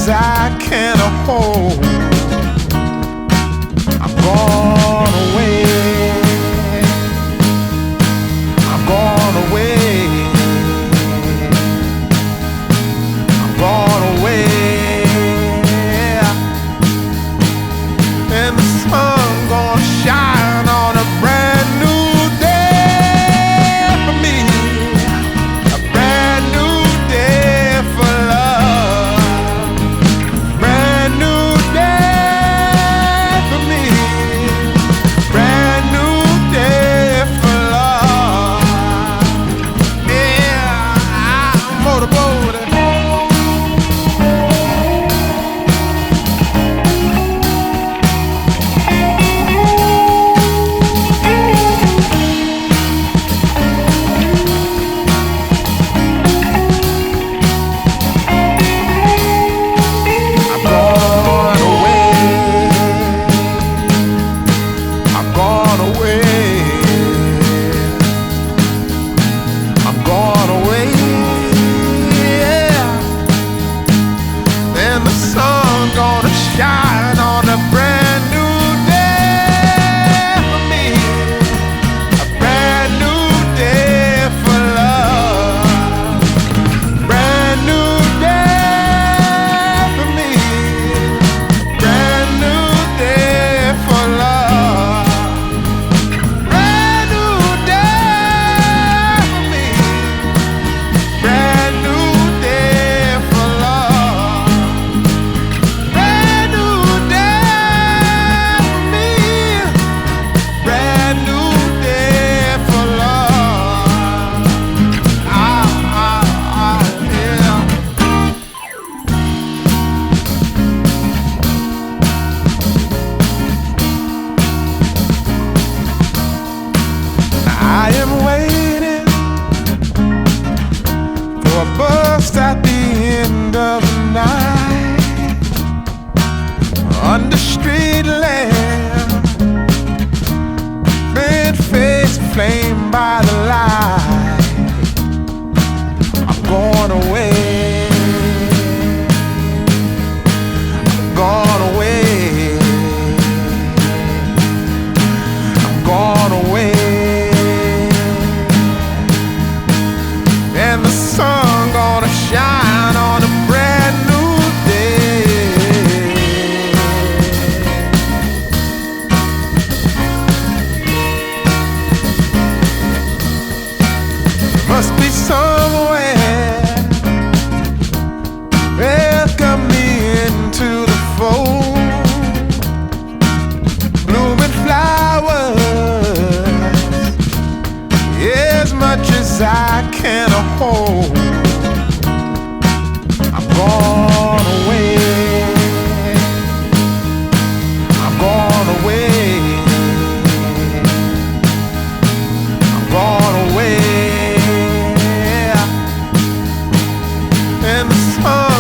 as I can hold. I'm gone away. I'm gone away. I'm gone away. And the sun gonna shine on a brand new day for me. A brand new day for love. Brand new day for me. Brand new day for love. Yeah, I'm motorboating. Shine on a brand new day for me. A brand new day for love. Brand new day for me. Brand new day for love. Brand new day for me. Brand new day for love. I am waiting for a bus at the end of the night, under street lamp, red face flamed by the light. I'm going away. I'm gone away. I'm gone away. And the sun gonna shine on a brand new day. Must be somewhere welcome me into the fold. Blooming flowers, as much as I can hold. I'm gone away. I'm gone away. I'm gone away. And the sun